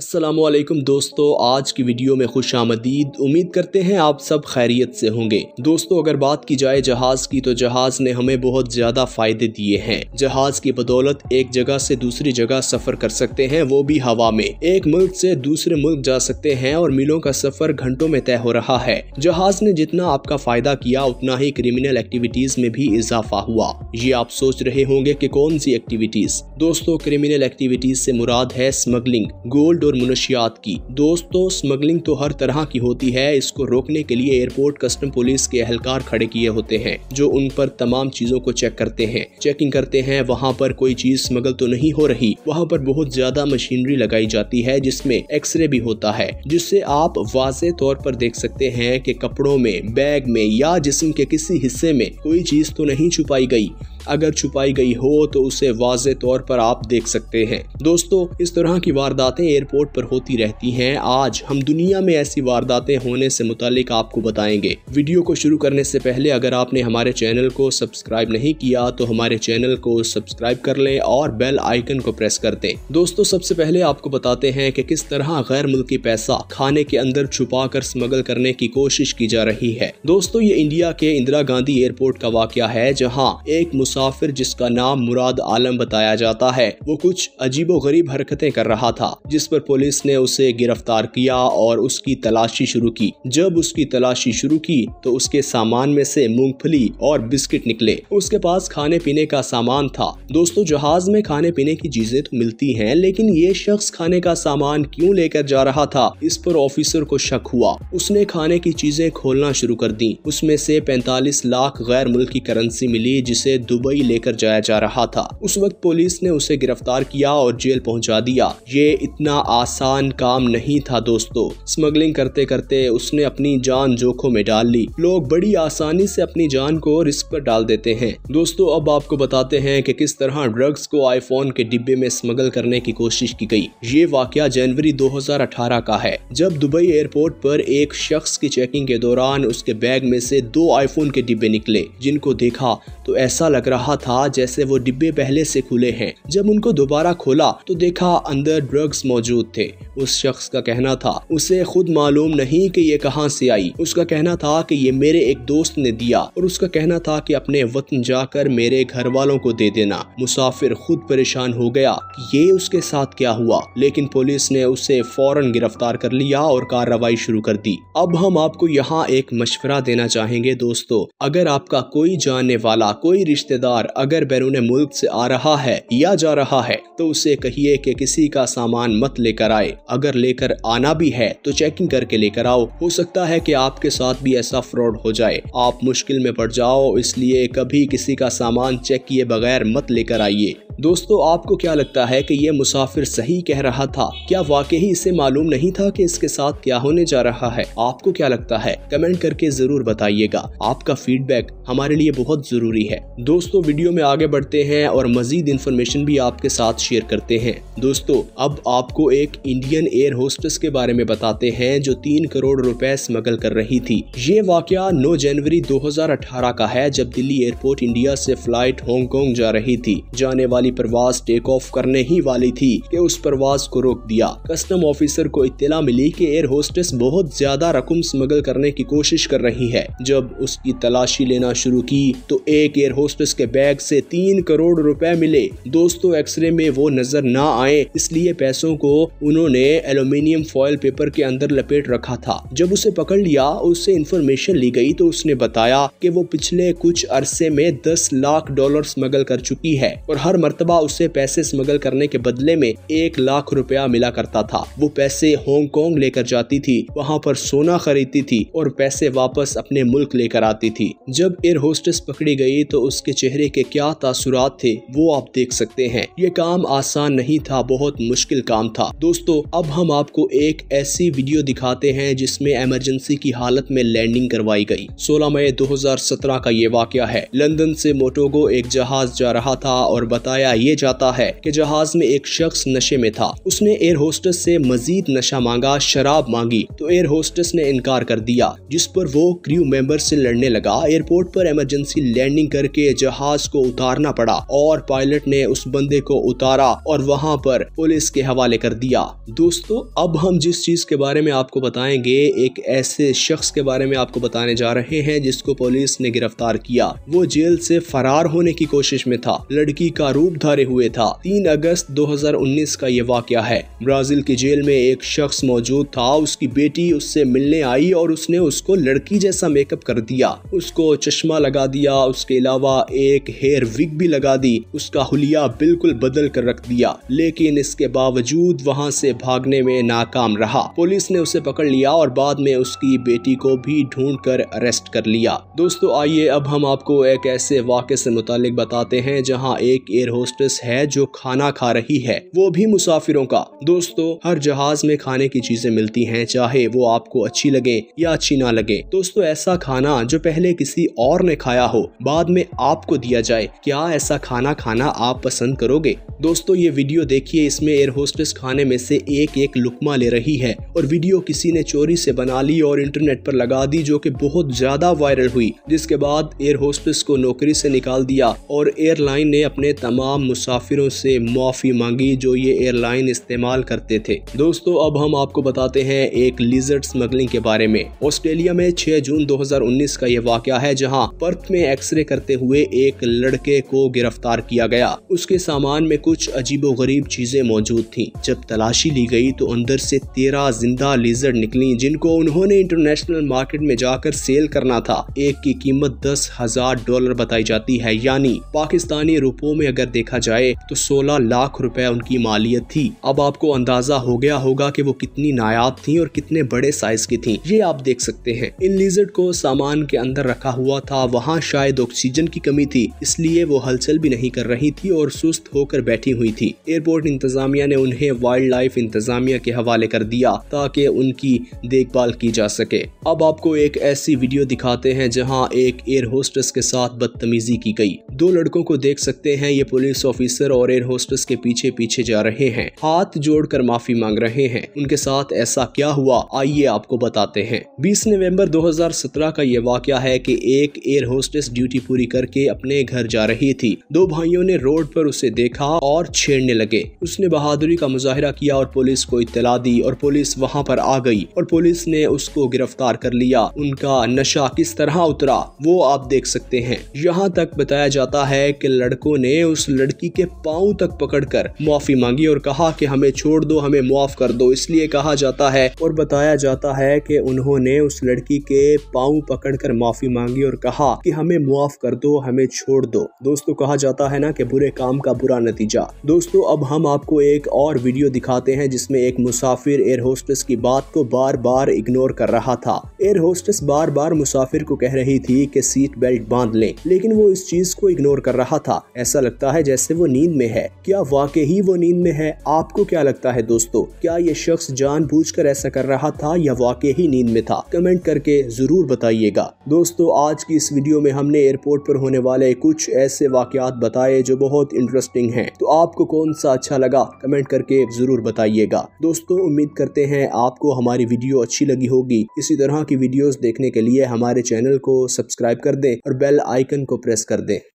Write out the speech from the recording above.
अस्सलामुअलैकुम दोस्तों, आज की वीडियो में खुश आमदीद। उम्मीद करते हैं आप सब खैरियत से होंगे। दोस्तों, अगर बात की जाए जहाज़ की तो जहाज़ ने हमें बहुत ज़्यादा फ़ायदे दिए हैं। जहाज़ की बदौलत एक जगह से दूसरी जगह सफ़र कर सकते हैं, वो भी हवा में। एक मुल्क से दूसरे मुल्क जा सकते हैं और मीलों का सफ़र घंटों में तय हो रहा है। जहाज़ ने जितना आपका फ़ायदा किया उतना ही क्रिमिनल एक्टिविटीज़ में भी इजाफा हुआ। ये आप सोच रहे होंगे कि कौन सी एक्टिविटीज़। दोस्तों, क्रिमिनल एक्टिविटीज़ से मुराद है स्मगलिंग, गोल्ड और मुनशियात की। दोस्तों, स्मगलिंग तो हर तरह की होती है। इसको रोकने के लिए एयरपोर्ट कस्टम पुलिस के एहलकार खड़े किए होते हैं जो उन पर तमाम चीजों को चेक करते हैं, चेकिंग करते हैं वहाँ पर कोई चीज स्मगल तो नहीं हो रही। वहाँ पर बहुत ज्यादा मशीनरी लगाई जाती है जिसमें एक्सरे भी होता है, जिससे आप वाज़े तौर पर देख सकते हैं कि कपड़ों में, बैग में या जिस्म के किसी हिस्से में कोई चीज तो नहीं छुपाई गई। अगर छुपाई गई हो तो उसे वाज़े तौर पर आप देख सकते हैं। दोस्तों, इस तरह की वारदातें एयरपोर्ट पर होती रहती हैं। आज हम दुनिया में ऐसी वारदातें होने से मुतालिक आपको बताएंगे। वीडियो को शुरू करने से पहले अगर आपने हमारे चैनल को सब्सक्राइब नहीं किया तो हमारे चैनल को सब्सक्राइब कर लें और बेल आइकन को प्रेस कर दें। दोस्तों, सबसे पहले आपको बताते हैं कि किस तरह गैर मुल्की पैसा खाने के अंदर छुपा कर स्मगल करने की कोशिश की जा रही है। दोस्तों, ये इंडिया के इंदिरा गांधी एयरपोर्ट का वाकया है, जहाँ एक मुसाफिर जिसका नाम मुराद आलम बताया जाता है, वो कुछ अजीबोगरीब हरकतें कर रहा था, जिस पर पुलिस ने उसे गिरफ्तार किया और उसकी तलाशी शुरू की। जब उसकी तलाशी शुरू की तो उसके सामान में से मूंगफली और बिस्किट निकले। उसके पास खाने पीने का सामान था। दोस्तों, जहाज में खाने पीने की चीजें तो मिलती हैं, लेकिन ये शख्स खाने का सामान क्यों लेकर जा रहा था, इस पर ऑफिसर को शक हुआ। उसने खाने की चीजें खोलना शुरू कर दी। उसमें से 45 लाख गैर मुल्की करेंसी मिली जिसे दुबई लेकर जाया जा रहा था। उस वक्त पुलिस ने उसे गिरफ्तार किया और जेल पहुंचा दिया। ये इतना आसान काम नहीं था दोस्तों। स्मगलिंग करते करते उसने अपनी जान जोखिम में डाल ली। लोग बड़ी आसानी से अपनी जान को रिस्क पर डाल देते हैं। दोस्तों, अब आपको बताते हैं कि किस तरह ड्रग्स को आईफोन के डिब्बे में स्मगल करने की कोशिश की गई। ये वाकया जनवरी 2018 का है, जब दुबई एयरपोर्ट पर एक शख्स की चेकिंग के दौरान उसके बैग में से 2 आईफोन के डिब्बे निकले, जिनको देखा तो ऐसा लग रहा था जैसे वो डिब्बे पहले से खुले हैं। जब उनको दोबारा खोला तो देखा अंदर ड्रग्स मौजूद थे। उस शख्स का कहना था उसे खुद मालूम नहीं कि ये कहां से आई। उसका कहना था कि ये मेरे एक दोस्त ने दिया, और उसका कहना था कि अपने वतन जाकर मेरे घर वालों को दे देना। मुसाफिर खुद परेशान हो गया कि ये उसके साथ क्या हुआ, लेकिन पुलिस ने उसे फौरन गिरफ्तार कर लिया और कार्रवाई शुरू कर दी। अब हम आपको यहाँ एक मशवरा देना चाहेंगे दोस्तों, अगर आपका कोई जानने वाला, कोई रिश्तेदार अगर बैरून मुल्क से आ रहा है या जा रहा है तो उसे कहिए कि किसी का सामान मत लेकर आए। अगर लेकर आना भी है तो चेकिंग करके लेकर आओ। हो सकता है कि आपके साथ भी ऐसा फ्रॉड हो जाए, आप मुश्किल में पड़ जाओ, इसलिए कभी किसी का सामान चेक किए बगैर मत लेकर आइए। दोस्तों, आपको क्या लगता है कि ये मुसाफिर सही कह रहा था? क्या वाकई इसे मालूम नहीं था कि इसके साथ क्या होने जा रहा है? आपको क्या लगता है? कमेंट करके जरूर बताइएगा। आपका फीडबैक हमारे लिए बहुत जरूरी है। दोस्तों, वीडियो में आगे बढ़ते हैं और मजीद इंफॉर्मेशन भी आपके साथ शेयर करते हैं। दोस्तों, अब आपको एक इंडियन एयर होस्टेस के बारे में बताते हैं जो 3 करोड़ रुपए स्मगल कर रही थी। ये वाकया 9 जनवरी 2018 का है, जब दिल्ली एयरपोर्ट इंडिया से फ्लाइट हांगकांग जा रही थी। जाने वाली परवाज टेक ऑफ करने ही वाली थी कि उस परवाज को रोक दिया। कस्टम ऑफिसर को इत्तला मिली कि एयर होस्टेस बहुत ज्यादा रकम स्मगल करने की कोशिश कर रही है। जब उसकी तलाशी लेना शुरू की तो एक एयर होस्टेस के बैग से 3 करोड़ रुपए मिले। दोस्तों, एक्सरे में वो नजर ना आए, इसलिए पैसों को उन्होंने एल्यूमिनियम फॉयल पेपर के अंदर लपेट रखा था। जब उसे पकड़ लिया, उससे इंफॉर्मेशन ली गई तो उसने बताया कि वो पिछले कुछ अरसे में $10 लाख स्मगल कर चुकी है और हर मर्तबा उसे पैसे स्मगल करने के बदले में $1 लाख मिला करता था। वो पैसे हांगकांग लेकर जाती थी, वहाँ पर सोना खरीदती थी और पैसे वापस अपने मुल्क लेकर आती थी। जब एयर होस्टेस पकड़ी गई तो उसके चेहरे के क्या तासुरात थे वो आप देख सकते हैं। ये काम आसान नहीं था, बहुत मुश्किल काम था। दोस्तों, अब हम आपको एक ऐसी वीडियो दिखाते हैं जिसमें इमरजेंसी की हालत में लैंडिंग करवाई गई। 16 मई 2017 का ये वाकया है। लंदन से मोटोगो एक जहाज जा रहा था और बताया बताया ये जाता है कि जहाज में एक शख्स नशे में था। उसने एयर होस्टेस से मजीद नशा मांगा, शराब मांगी तो एयर होस्टेस ने इनकार कर दिया, जिस पर वो क्रू मेंबर से लड़ने लगा। एयरपोर्ट पर इमरजेंसी लैंडिंग करके जहाज को उतारना पड़ा और पायलट ने उस बंदे को उतारा और वहां पर पुलिस के हवाले कर दिया। दोस्तों, अब हम जिस चीज के बारे में आपको बताएंगे, एक ऐसे शख्स के बारे में आपको बताने जा रहे हैं जिसको पुलिस ने गिरफ्तार किया। वो जेल से फरार होने की कोशिश में था, लड़की का रूप धारे हुए था। 3 अगस्त 2019 का ये वाकया है। ब्राजील की जेल में एक शख्स मौजूद था। उसकी बेटी उससे मिलने आई और उसने उसको लड़की जैसा मेकअप कर दिया, उसको चश्मा लगा दिया, उसके अलावा एक हेयर विग भी लगा दी, उसका हुलिया बिल्कुल बदल कर रख दिया। लेकिन इसके बावजूद वहां से भागने में नाकाम रहा। पुलिस ने उसे पकड़ लिया और बाद में उसकी बेटी को भी ढूंढकर अरेस्ट कर लिया। दोस्तों, आइए अब हम आपको एक ऐसे वाक़े से मुतालिक बताते हैं जहां एक एयर होस्टेस है जो खाना खा रही है, वो भी मुसाफिरों का। दोस्तों, हर जहाज में खाने की चीजें मिलती हैं, चाहे वो आपको अच्छी लगे या अच्छी ना लगे। दोस्तों, ऐसा खाना जो पहले किसी और ने खाया हो, बाद में आपको दिया जाए, क्या ऐसा खाना खाना आप पसंद करोगे? दोस्तों, ये वीडियो देखिए। इसमें एयर होस्टेस खाने में से एक एक लुकमा ले रही है और वीडियो किसी ने चोरी से बना ली और इंटरनेट पर लगा दी, जो कि बहुत ज्यादा वायरल हुई। जिसके बाद एयर होस्टेस को नौकरी से निकाल दिया और एयरलाइन ने अपने तमाम मुसाफिरों से माफी मांगी जो ये एयरलाइन इस्तेमाल करते थे। दोस्तों, अब हम आपको बताते हैं एक लिजर्ड स्मगलिंग के बारे में। ऑस्ट्रेलिया में 6 जून 2019 का ये वाकया है जहां पर्थ में एक्सरे करते हुए एक लड़के को गिरफ्तार किया गया। उसके सामान में कुछ अजीबोगरीब चीजें मौजूद थीं। जब तलाशी ली गई तो अंदर से 13 जिंदा लिजर्ड निकली, जिनको उन्होंने इंटरनेशनल मार्केट में जाकर सेल करना था। एक की कीमत $10,000 बताई जाती है, यानी पाकिस्तानी रुपयों में अगर देखा जाए तो 16 लाख रुपए उनकी मालियत थी। अब आपको अंदाजा हो गया होगा कि वो कितनी नायाब थी और कितने बड़े साइज की थी। ये आप देख सकते हैं। इन लिजर्ड को सामान के अंदर रखा हुआ था। वहाँ शायद ऑक्सीजन की कमी थी, इसलिए वो हलचल भी नहीं कर रही थी और सुस्त होकर बैठी हुई थी। एयरपोर्ट इंतजामिया ने उन्हें वाइल्ड लाइफ इंतजामिया के हवाले कर दिया ताकि उनकी देखभाल की जा सके। अब आपको एक ऐसी वीडियो दिखाते हैं जहां एक एयर होस्टेस के साथ बदतमीजी की गई। 2 लड़कों को देख सकते हैं। ये पुलिस ऑफिसर और एयर होस्टेस के पीछे पीछे जा रहे हैं, हाथ जोड़कर माफी मांग रहे हैं। उनके साथ ऐसा क्या हुआ, आइए आपको बताते हैं। 20 नवंबर 2017 का ये वाकया है कि एक एयर होस्टेस ड्यूटी पूरी करके अपने घर जा रही थी। 2 भाइयों ने रोड पर उसे देखा और छेड़ने लगे। उसने बहादुरी का मुजाहिरा किया और पुलिस को इत्तला दी और पुलिस वहां पर आ गई और पुलिस ने उसको गिरफ्तार कर लिया। उनका नशा किस तरह उतरा वो आप देख सकते हैं। यहाँ तक बताया जाता है कि लड़कों ने उस लड़की के पांव तक पकड़कर माफी मांगी और कहा कि हमें छोड़ दो, हमें माफ कर दो। इसलिए कहा जाता है और बताया जाता है कि उन्होंने उस लड़की के पांव पकड़कर माफी मांगी और कहा कि हमें माफ कर दो, हमें छोड़ दो। दोस्तों, कहा जाता है ना कि बुरे काम का बुरा नतीजा। दोस्तों, अब हम आपको एक और वीडियो दिखाते हैं जिसमें एक मुसाफिर एयर होस्टेस की बात को बार बार इग्नोर कर रहा था। एयर होस्टेस बार बार मुसाफिर को कह रही थी कि सीट बेल्ट बांध लें, लेकिन वो इस चीज को इग्नोर कर रहा था। ऐसा लगता है जैसे वो नींद में है। क्या वाकई ही वो नींद में है? आपको क्या लगता है दोस्तों? क्या ये शख्स जानबूझकर ऐसा कर रहा था या वाकई ही नींद में था? कमेंट करके जरूर बताइएगा। दोस्तों, आज की इस वीडियो में हमने एयरपोर्ट पर होने वाले कुछ ऐसे वाकयात बताए जो बहुत इंटरेस्टिंग हैं। तो आपको कौन सा अच्छा लगा कमेंट करके जरूर बताइएगा। दोस्तों, उम्मीद करते हैं आपको हमारी वीडियो अच्छी लगी होगी। इसी तरह की वीडियोस देखने के लिए हमारे चैनल को सब्सक्राइब कर दें और बेल आइकन को प्रेस कर दें।